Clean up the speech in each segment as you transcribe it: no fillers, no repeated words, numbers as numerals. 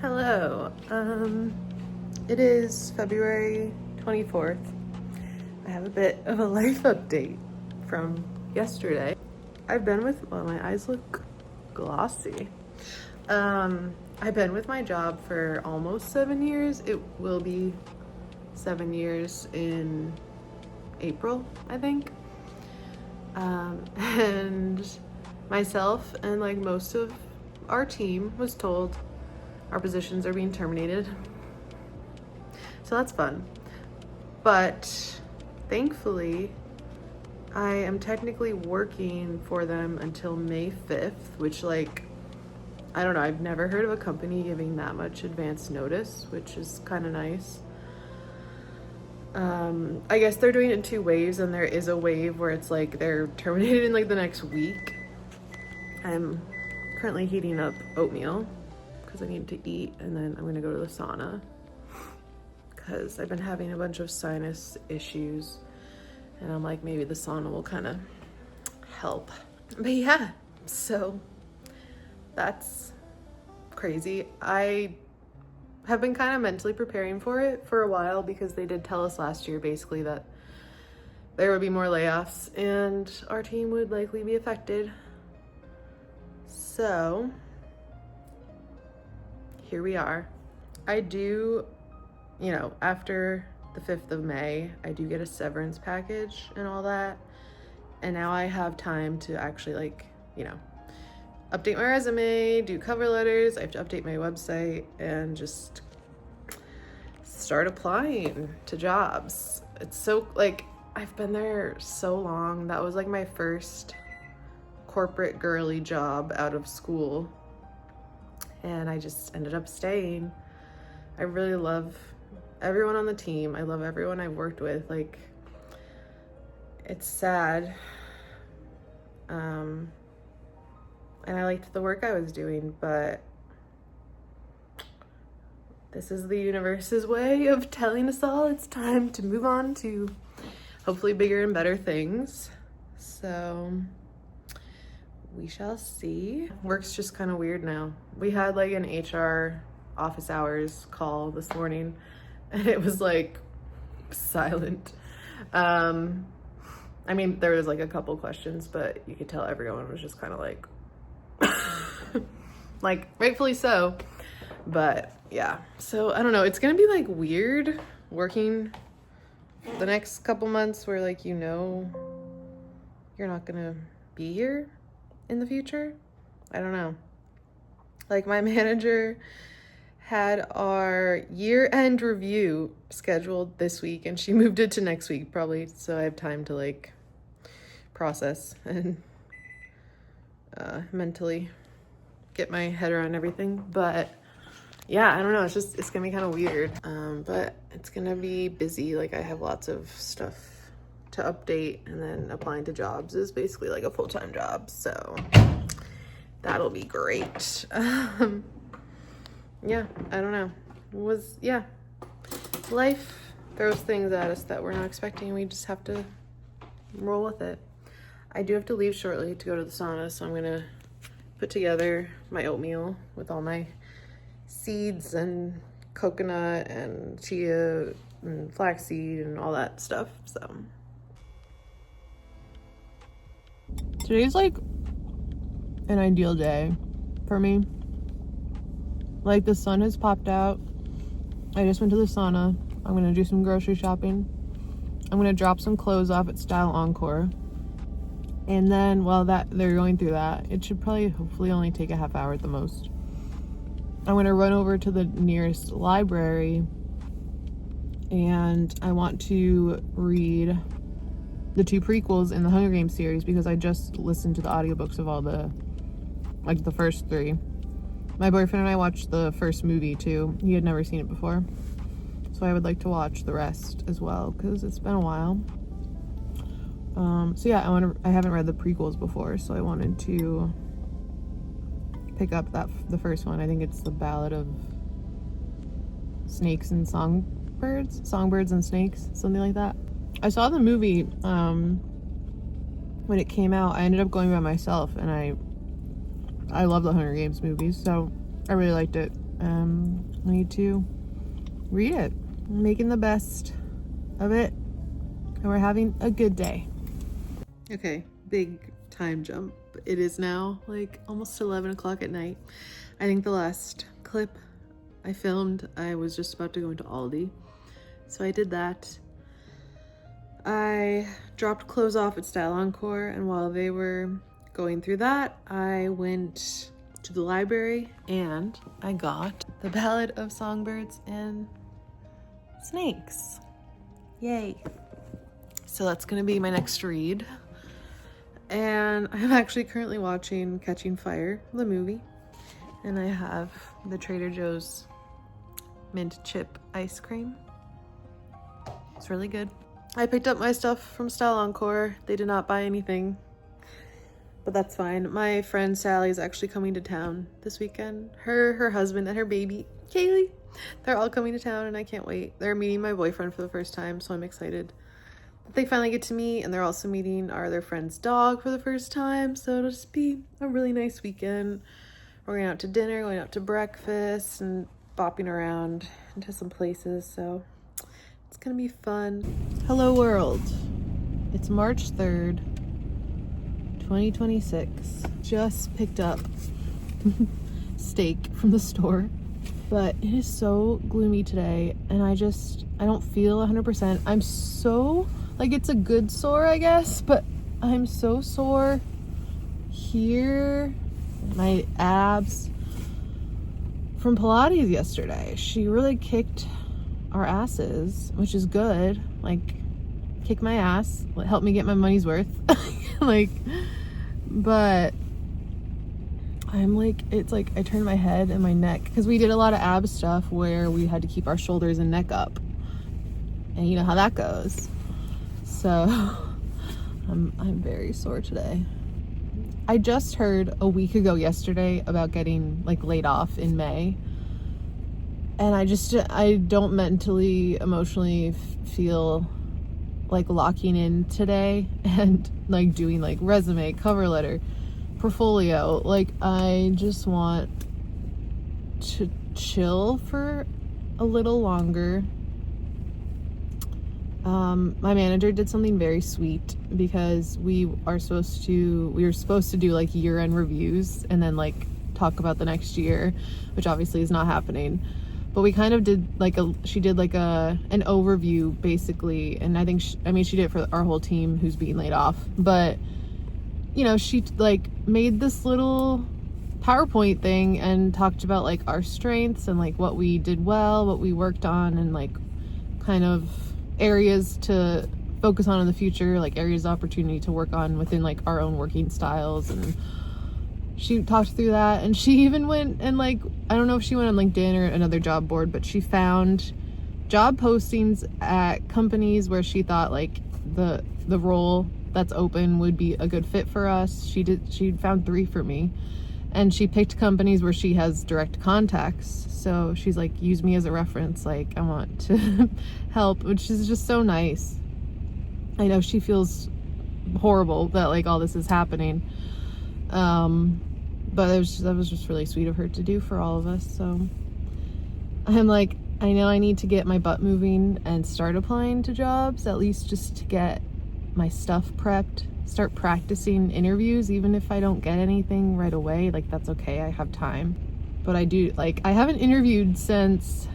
Hello. It is February 24th. I have a bit of a life update from yesterday. I've been with, well, my eyes look glossy. I've been with my job for almost 7 years. It will be 7 years in April, I think. And myself and like most of our team was told our positions are being terminated. So that's fun. But thankfully, I am technically working for them until May 5th, which, like, I don't know, I've never heard of a company giving that much advance notice, which is kind of nice. I guess they're doing it in 2 waves, and there is a wave where it's like they're terminated in like the next week. I'm currently heating up oatmeal because I need to eat, and then I'm gonna go to the sauna because I've been having a bunch of sinus issues, and I'm like, maybe the sauna will kind of help. But yeah, so that's crazy. I have been kind of mentally preparing for it for a while because they did tell us last year basically that there would be more layoffs and our team would likely be affected. So here we are. I do, after the 5th of May, I do get a severance package and all that. And now I have time to actually update my resume, do cover letters. I have to update my website and just start applying to jobs. It's so, I've been there so long. That was like my first corporate girly job out of school. And I just ended up staying. I really love everyone on the team. I love everyone I've worked with. Like, it's sad. And I liked the work I was doing, but this is the universe's way of telling us all it's time to move on to hopefully bigger and better things. So we shall see. Work's just kind of weird now. We had like an HR office hours call this morning and it was like silent. I mean, there was like a couple questions, but you could tell everyone was just kind of like, like rightfully so. But yeah, so I don't know. It's gonna be like weird working the next couple months where you're not gonna be here in the future. I don't know. Like, my manager had our year-end review scheduled this week and she moved it to next week probably, so I have time to process and mentally get my head around everything. But yeah, I don't know, it's gonna be kind of weird, but it's gonna be busy. Like, I have lots of stuff to update, and then applying to jobs is basically like a full-time job, so that'll be great. Yeah, I don't know. Life throws things at us that we're not expecting. We just have to roll with it. I do have to leave shortly to go to the sauna, so I'm gonna put together my oatmeal with all my seeds and coconut and chia and flaxseed and all that stuff. So today's like an ideal day for me. Like, the sun has popped out. I just went to the sauna. I'm gonna do some grocery shopping. I'm gonna drop some clothes off at Style Encore. And then while they're going through that, it should probably hopefully only take a half hour at the most. I'm gonna run over to the nearest library and I want to read the 2 prequels in the Hunger Games series because I just listened to the audiobooks of all the first 3. My boyfriend and I watched the first movie too. He had never seen it before. So I would like to watch the rest as well because it's been a while. So yeah, I haven't read the prequels before, so I wanted to pick up the first one. I think it's the Ballad of Snakes and Songbirds and Snakes, something like that. I saw the movie when it came out. I ended up going by myself, and I love the Hunger Games movies, so I really liked it. I need to read it. I'm making the best of it, and we're having a good day. Okay, big time jump. It is now like almost 11 o'clock at night. I think the last clip I filmed, I was just about to go into Aldi. So I did that. I dropped clothes off at Style Encore, and while they were going through that, I went to the library and I got The Ballad of Songbirds and Snakes. Yay. So that's gonna be my next read. And I'm actually currently watching Catching Fire, the movie. And I have the Trader Joe's mint chip ice cream. It's really good. I picked up my stuff from Style Encore. They did not buy anything, but that's fine. My friend Sally is actually coming to town this weekend. Her husband and her baby, Kaylee, they're all coming to town and I can't wait. They're meeting my boyfriend for the first time, so I'm excited that they finally get to meet, and they're also meeting our other friend's dog for the first time, so it'll just be a really nice weekend. We're going out to dinner, going out to breakfast, and bopping around into some places, so it's gonna be fun. Hello world. It's March 3rd, 2026. Just picked up steak from the store, but it is so gloomy today, and I don't feel 100%. I'm so, like, it's a good sore, I guess, but I'm so sore here, my abs, from Pilates yesterday. She really kicked our asses, which is good. Like, kick my ass, help me get my money's worth. Like, but I'm like, it's like I turned my head and my neck, because we did a lot of ab stuff where we had to keep our shoulders and neck up, and you know how that goes. So I'm very sore today. I just heard a week ago yesterday about getting like laid off in May, and I don't mentally, emotionally feel like locking in today and like doing like resume, cover letter, portfolio. Like, I just want to chill for a little longer. My manager did something very sweet, because we were supposed to do like year-end reviews and then like talk about the next year, which obviously is not happening. But we kind of did like she did like an overview basically, and I think she did it for our whole team who's being laid off. But you know, she like made this little PowerPoint thing and talked about like our strengths and like what we did well, what we worked on, and like kind of areas to focus on in the future, like areas of opportunity to work on within like our own working styles. And she talked through that, and she even went and like, I don't know if she went on LinkedIn or another job board, but she found job postings at companies where she thought like the role that's open would be a good fit for us. She found 3 for me, and she picked companies where she has direct contacts. So she's like, use me as a reference, like I want to help, which is just so nice. I know she feels horrible that like all this is happening, but that was just really sweet of her to do for all of us. So I'm like, I know I need to get my butt moving and start applying to jobs, at least just to get my stuff prepped, start practicing interviews, even if I don't get anything right away. Like, that's okay, I have time. But I haven't interviewed since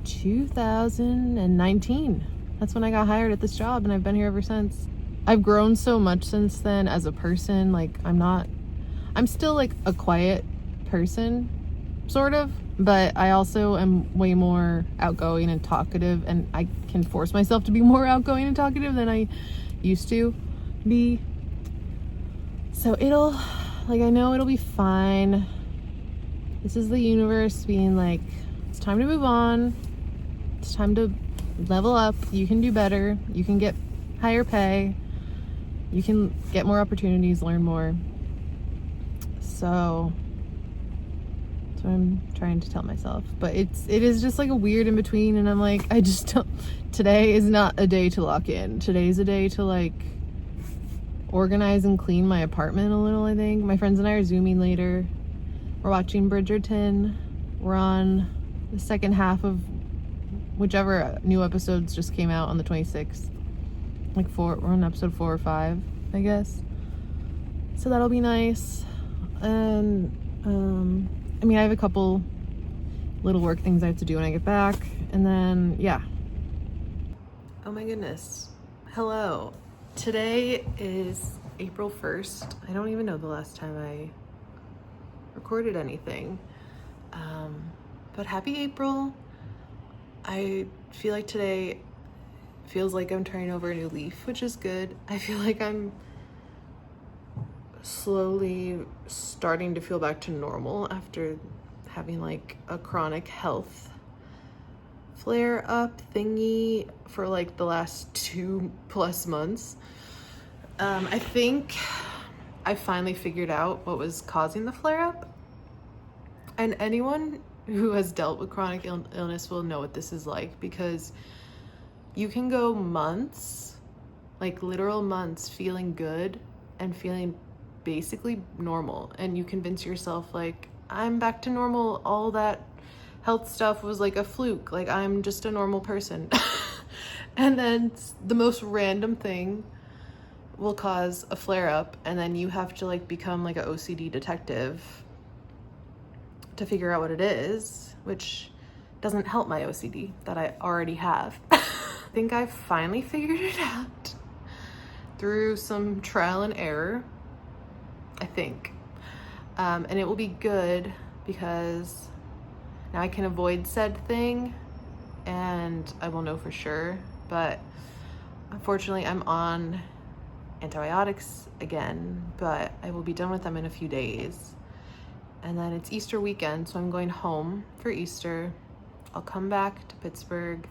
2019. That's when I got hired at this job, and I've been here ever since. I've grown so much since then as a person. Like, I'm still like a quiet person, sort of, but I also am way more outgoing and talkative, and I can force myself to be more outgoing and talkative than I used to be. So I know it'll be fine. This is the universe being like, it's time to move on. It's time to level up. You can do better. You can get higher pay. You can get more opportunities, learn more. So that's what I'm trying to tell myself. But it is just like a weird in between, and I'm like, I just don't, today is not a day to lock in. Today's a day to like organize and clean my apartment a little, I think. My friends and I are Zooming later. We're watching Bridgerton. We're on the second half of whichever new episodes just came out on the 26th. We're on episode 4 or 5, I guess. So that'll be nice. And I mean, I have a couple little work things I have to do when I get back, and then yeah. Oh my goodness. Hello. Today is April 1st. I don't even know the last time I recorded anything. But happy April. I feel like today feels like I'm turning over a new leaf, which is good. I feel like I'm slowly starting to feel back to normal after having like a chronic health flare up thingy for like the last 2+ months. I think I finally figured out what was causing the flare up, and anyone who has dealt with chronic illness will know what this is like, because you can go months, like literal months, feeling good and feeling basically normal, and you convince yourself like, I'm back to normal, all that health stuff was like a fluke, like I'm just a normal person. And then the most random thing will cause a flare up, and then you have to like become like an OCD detective to figure out what it is, which doesn't help my OCD that I already have. I think I finally figured it out through some trial and error, I think. And it will be good because now I can avoid said thing and I will know for sure. But unfortunately, I'm on antibiotics again, but I will be done with them in a few days. And then it's Easter weekend, so I'm going home for Easter. I'll come back to Pittsburgh,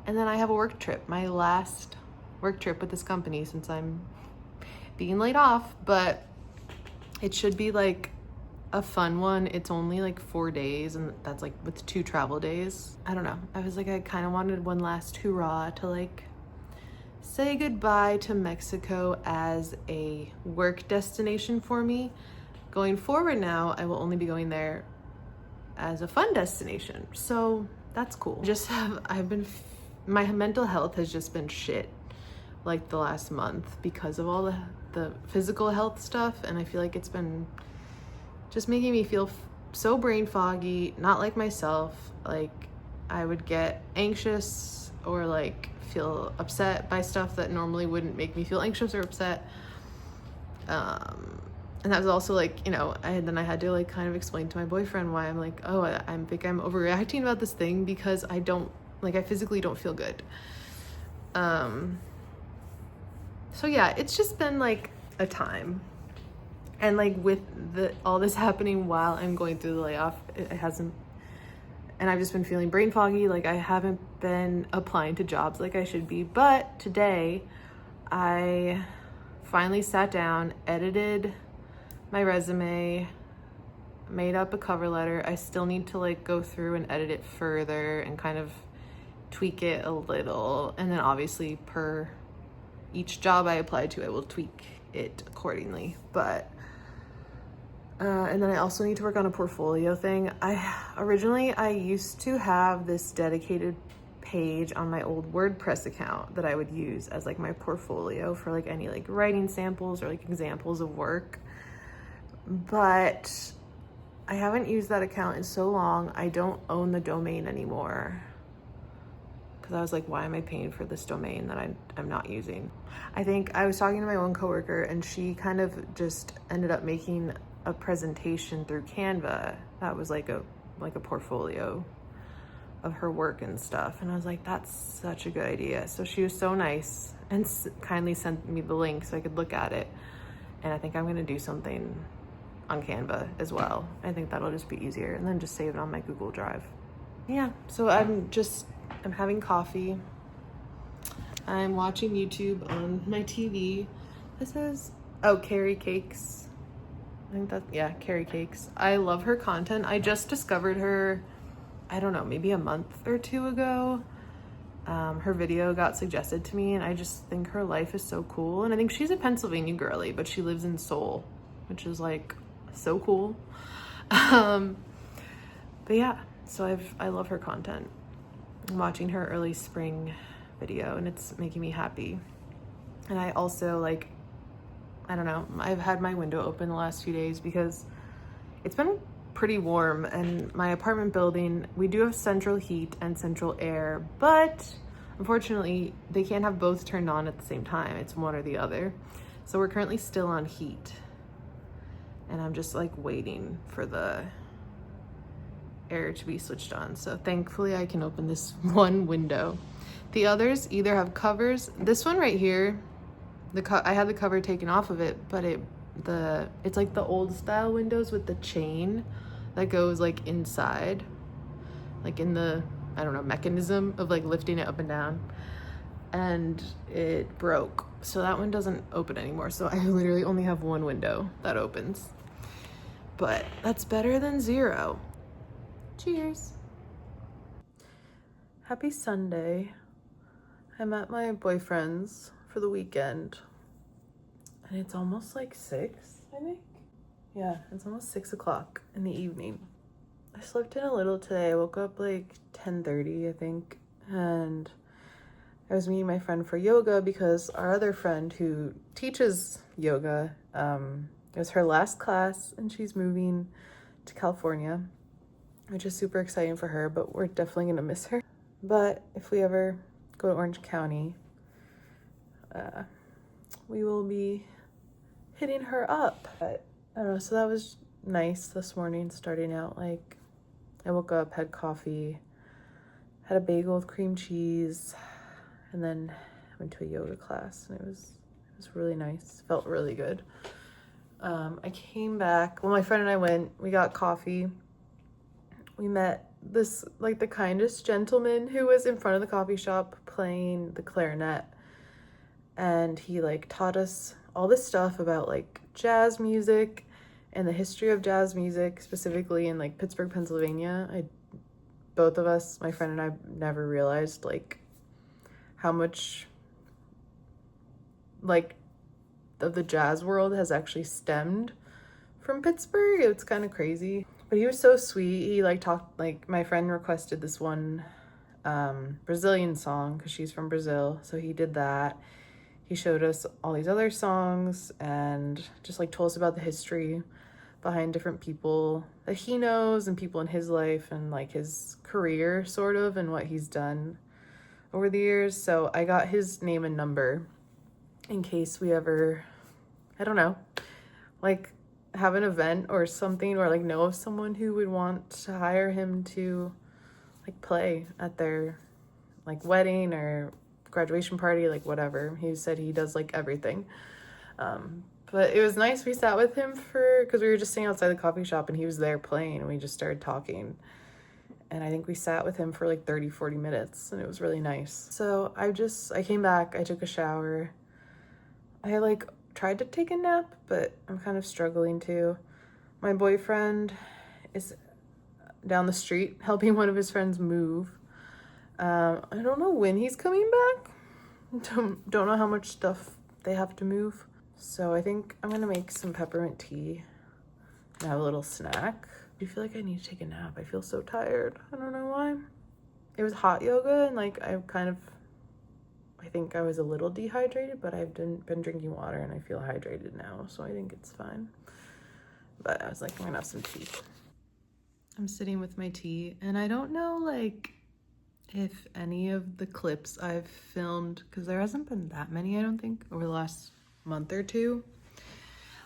and then I have a work trip, my last work trip with this company since I'm being laid off, but it should be like a fun one. It's only like 4 days, and that's like with 2 travel days. I don't know. I was like, I kind of wanted one last hurrah to like say goodbye to Mexico as a work destination for me. Going forward now, I will only be going there as a fun destination. So that's cool. My mental health has just been shit like the last month because of all the physical health stuff. And I feel like it's been just making me feel so brain foggy, not like myself. Like I would get anxious or like feel upset by stuff that normally wouldn't make me feel anxious or upset. And that was also like, you know, I had to like kind of explain to my boyfriend why I'm like, oh, I think I'm overreacting about this thing because I physically don't feel good. So yeah, it's just been like a time. And like with all this happening while I'm going through the layoff, it hasn't, and I've just been feeling brain foggy. Like I haven't been applying to jobs like I should be. But today I finally sat down, edited my resume, made up a cover letter. I still need to like go through and edit it further and kind of tweak it a little. And then obviously per each job I apply to, I will tweak it accordingly. But and then I also need to work on a portfolio thing. I used to have this dedicated page on my old WordPress account that I would use as like my portfolio for like any like writing samples or like examples of work. But I haven't used that account in so long. I don't own the domain anymore because I was like, why am I paying for this domain that I'm not using? I think I was talking to my one coworker, and she kind of just ended up making a presentation through Canva that was like a portfolio of her work and stuff. And I was like, that's such a good idea. So she was so nice and kindly sent me the link so I could look at it. And I think I'm gonna do something on Canva as well. I think that'll just be easier, and then just save it on my Google Drive. Yeah, so I'm having coffee. I'm watching YouTube on my TV. This is, Carrie Cakes. I think Carrie Cakes. I love her content. I just discovered her, I don't know, maybe a month or 2 ago. Her video got suggested to me, and I just think her life is so cool. And I think she's a Pennsylvania girly, but she lives in Seoul, which is like so cool. And like with the all this happening while I'm going through the layoff, it hasn't, and I've just been feeling brain foggy. Like I physically don't feel good. And like with all this happening while I'm going through the layoff, it hasn't, and I've just been feeling brain foggy. Like I physically don't feel good. And like with all this happening while I'm going through the layoff, it hasn't, and I've just been feeling brain foggy. Like I physically don't feel good. But yeah, so I love her content. I'm watching her early spring video and it's making me happy. And I also like, I don't know, I've had my window open the last few days because it's been pretty warm, and my apartment building, we do have central heat and central air, but unfortunately they can't have both turned on at the same time. It's one or the other. So we're currently still on heat, and I'm just like waiting for the air to be switched on. So thankfully I can open this one window. The others either have covers. This one right here, I had the cover taken off of it, but it's like the old style windows with the chain that goes like inside, like in the, I don't know, mechanism of like lifting it up and down, and it broke. So that one doesn't open anymore. So I literally only have one window that opens, but that's better than zero. Cheers. Happy Sunday. I'm at my boyfriend's for the weekend, and it's almost like 6, I think. Yeah, it's almost 6 o'clock in the evening. I slept in a little today. I woke up like 10:30, I think, and I was meeting my friend for yoga because our other friend who teaches yoga, it was her last class and she's moving to California, which is super exciting for her, but we're definitely gonna miss her. But if we ever go to Orange County, we will be hitting her up. But I don't know, so that was nice this morning, starting out. Like, I woke up, had coffee, had a bagel with cream cheese, and then went to a yoga class, and it was really nice. Felt really good. I came back, well, my friend and I went, we got coffee. We met this, like, the kindest gentleman who was in front of the coffee shop playing the clarinet, and he like taught us all this stuff about like jazz music and the history of jazz music, specifically in like Pittsburgh, Pennsylvania. Both of us, my friend and I, never realized like how much like of the jazz world has actually stemmed from Pittsburgh. It's kind of crazy, but he was so sweet. He like talked, like my friend requested this one Brazilian song because she's from Brazil, so he did that. He showed us all these other songs and just like told us about the history behind different people that he knows and people in his life and like his career sort of and what he's done over the years. So I got his name and number in case we ever, I don't know, like have an event or something, or like know of someone who would want to hire him to like play at their like wedding or graduation party, like whatever. He said he does like everything. But it was nice. We sat with him because we were just sitting outside the coffee shop and he was there playing, and we just started talking. And I think we sat with him for like 30-40 minutes, and it was really nice. So I came back, I took a shower. I like tried to take a nap, but I'm kind of struggling to. My boyfriend is down the street helping one of his friends move. I don't know when he's coming back. Don't know how much stuff they have to move. So I think I'm gonna make some peppermint tea and have a little snack. I feel like I need to take a nap. I feel so tired. I don't know why. It was hot yoga, and like I think I was a little dehydrated, but I've been drinking water and I feel hydrated now, so I think it's fine. But I was like, I'm gonna have some tea. I'm sitting with my tea, and I don't know like if any of the clips I've filmed, because there hasn't been that many, I don't think, over the last month or two.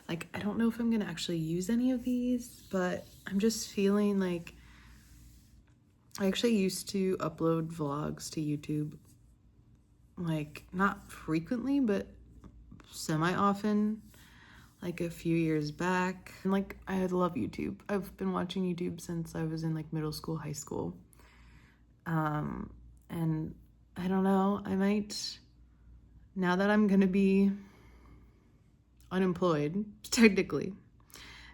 Like, I don't know if I'm gonna actually use any of these, but I'm just feeling like I actually used to upload vlogs to YouTube, like not frequently, but semi-often, like a few years back. And like, I love YouTube. I've been watching YouTube since I was in like middle school, high school. And I don't know, I might, now that I'm gonna be unemployed, technically,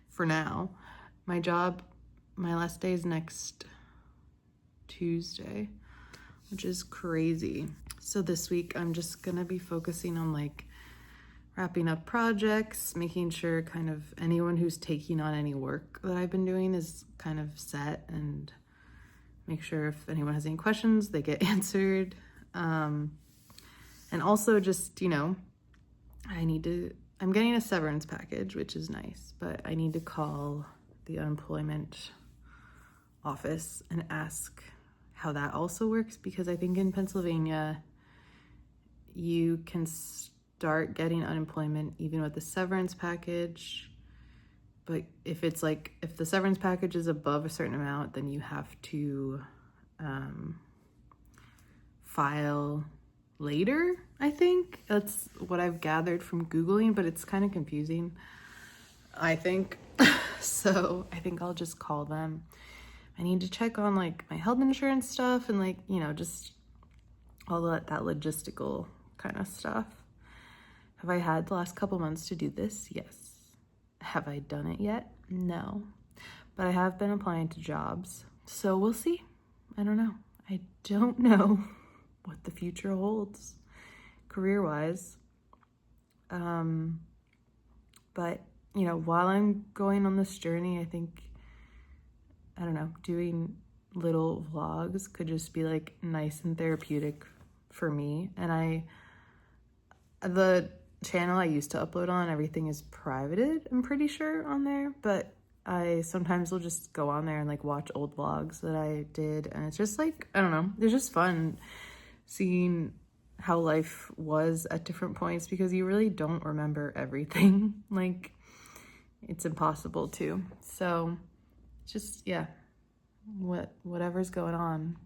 for now, my last day is next Tuesday, which is crazy. So this week I'm just gonna be focusing on like wrapping up projects, making sure kind of anyone who's taking on any work that I've been doing is kind of set, and make sure if anyone has any questions, they get answered. And also just, you know, I'm getting a severance package, which is nice, but I need to call the unemployment office and ask how that also works, because I think in Pennsylvania, you can start getting unemployment even with the severance package. But if it's like, if the severance package is above a certain amount, then you have to file later, I think. That's what I've gathered from Googling, but it's kind of confusing, I think. So I think I'll just call them. I need to check on like my health insurance stuff and like, you know, just all that logistical kind of stuff. Have I had the last couple months to do this? Yes. Have I done it yet? No. But I have been applying to jobs. So we'll see. I don't know. I don't know what the future holds career-wise. But, you know, while I'm going on this journey, I think, I don't know, doing little vlogs could just be like nice and therapeutic for me. And the channel I used to upload on, everything is privated, I'm pretty sure, on there, but I sometimes will just go on there and like watch old vlogs that I did, and it's just like, I don't know, it's just fun seeing how life was at different points, because you really don't remember everything. Like, it's impossible to. So just, yeah, whatever's going on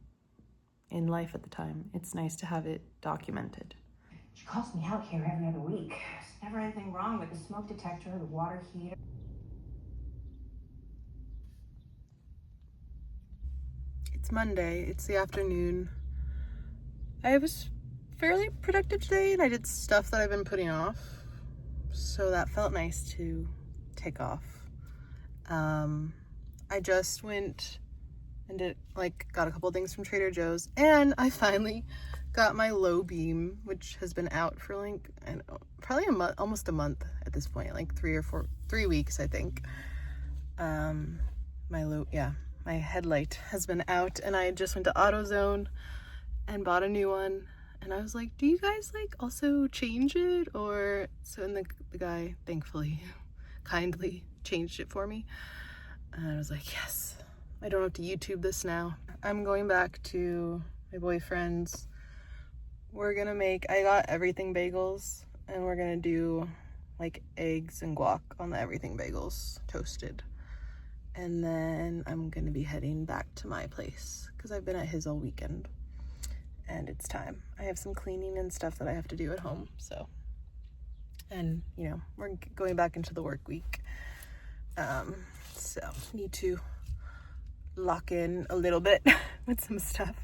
in life at the time, it's nice to have it documented. She calls me out here every other week. There's never anything wrong with the smoke detector, the water heater. It's Monday, it's the afternoon. I was fairly productive today, and I did stuff that I've been putting off, so that felt nice to take off. I just went and got a couple things from Trader Joe's, and I finally got my low beam, which has been out for like, I don't know, probably a month, almost a month at this point, like 3 weeks, I think. My headlight has been out, and I just went to AutoZone and bought a new one. And I was like, do you guys like also change it? And the guy thankfully kindly changed it for me. And I was like, yes, I don't have to YouTube this now. I'm going back to my boyfriend's. I got everything bagels, and we're gonna do like eggs and guac on the everything bagels, toasted. And then I'm gonna be heading back to my place, because I've been at his all weekend, and it's time. I have some cleaning and stuff that I have to do at home, so. And, you know, we're going back into the work week. So need to lock in a little bit with some stuff.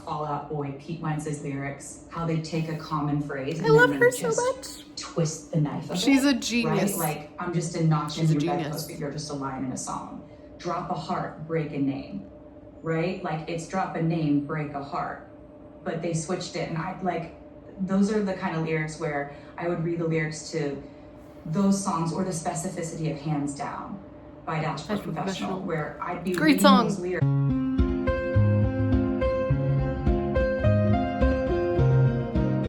Fall Out Boy, Pete Wentz's lyrics, how they take a common phrase I love her so much. Twist the knife of She's it, a genius. right? Like, I'm just a notch in your bedpost, but you're just a line in a song. Drop a heart, break a name, right? Like, it's drop a name, break a heart. But they switched it, and those are the kind of lyrics where I would read the lyrics to those songs, or the specificity of Hands Down by Dashboard Confessional, where I'd be Great reading song. those lyrics.